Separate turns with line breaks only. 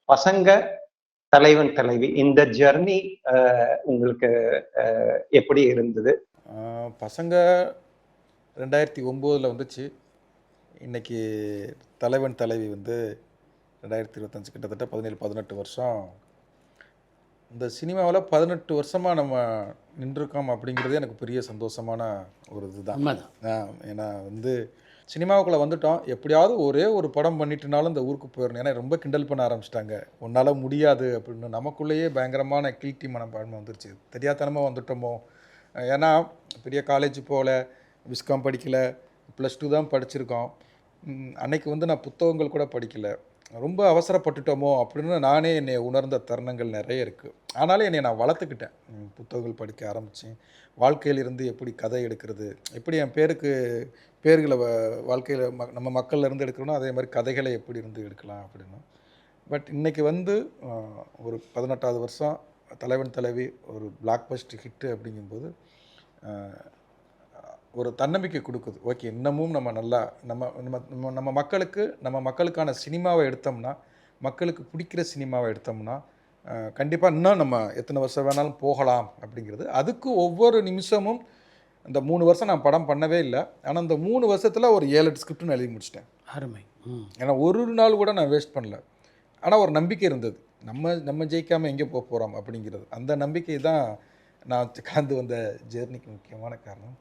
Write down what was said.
பசங்க, தலைவன், தலைவி இந்த ஜர்னி உங்களுக்கு எப்படி இருந்தது?
பசங்க 2009ல் வந்துச்சு. இன்னைக்கு தலைவன், தலைவி வந்து 2025 கிட்டத்தட்ட 17, 18 வருஷம். இந்த சினிமாவில் 18 வருஷமாக நம்ம நின்றுருக்கோம் அப்படிங்கிறது எனக்கு பெரிய சந்தோஷமான ஒரு இதுதான்.
உண்மைதான்.
ஏன்னா வந்து சினிமாவுக்குள்ளே வந்துட்டோம். எப்படியாவது ஒரே ஒரு படம் பண்ணிட்டுனாலும் இந்த ஊருக்கு போயிடணும். ஏன்னா ரொம்ப கிண்டல் பண்ண ஆரம்பிச்சிட்டாங்க. உன்னால் முடியாது அப்படின்னு. நமக்குள்ளேயே பயங்கரமான கில்ட்டி மனப்பான்மை வந்துருச்சு. தெரியாதனமாக வந்துட்டோமோ. ஏன்னா பெரிய காலேஜ் போகல, விஸ்காம் படிக்கலை, +2 தான் படிச்சிருக்கோம். அன்னைக்கு வந்து நான் புத்தகங்கள் கூட படிக்கலை. ரொம்ப அவசரப்பட்டுட்டோமோ அப்படின்னு நானே என்னை உணர்ந்த தருணங்கள் நிறைய இருக்குது. ஆனாலும் என்னை நான் வளர்த்துக்கிட்டேன். புத்தகங்கள் படிக்க ஆரம்பித்தேன். வாழ்க்கையிலிருந்து எப்படி கதை எடுக்கிறது, எப்படி என் பேர்களை வாழ்க்கையில் நம்ம மக்கள்லேருந்து எடுக்கணும், அதே மாதிரி கதைகளை எப்படி இருந்து எடுக்கலாம் அப்படின்னு. பட் இன்றைக்கி வந்து ஒரு 18வது வருஷம் தலைவன் தலைவி ஒரு பிளாக் பஸ்டர் ஹிட்டு அப்படிங்கும்போது ஒரு தன்னம்பிக்கை கொடுக்குது. ஓகே, இன்னமும் நம்ம நல்லா நம்ம மக்களுக்கான சினிமாவை எடுத்தோம்னா, மக்களுக்கு பிடிக்கிற சினிமாவை எடுத்தோம்னா கண்டிப்பாக இன்னும் நம்ம எத்தனை வருஷம் வேணாலும் போகலாம் அப்படிங்கிறது. அதுக்கு ஒவ்வொரு நிமிஷமும் இந்த 3 வருஷம் நான் படம் பண்ணவே இல்லை. ஆனால் இந்த 3 வருஷத்தில் ஒரு 7-8 ஸ்கிரிப்ட் நான் எழுதி முடிச்சிட்டேன்.
அருமை.
ஏன்னா ஒரு நாள் கூட நான் வேஸ்ட் பண்ணல. ஆனால் ஒரு நம்பிக்கை இருந்தது, நம்ம ஜெயிக்காமல் எங்கே போகிறோம் அப்படிங்கிறது. அந்த நம்பிக்கை தான் நான் கடந்து வந்த ஜேர்னிக்கு முக்கியமான காரணம்.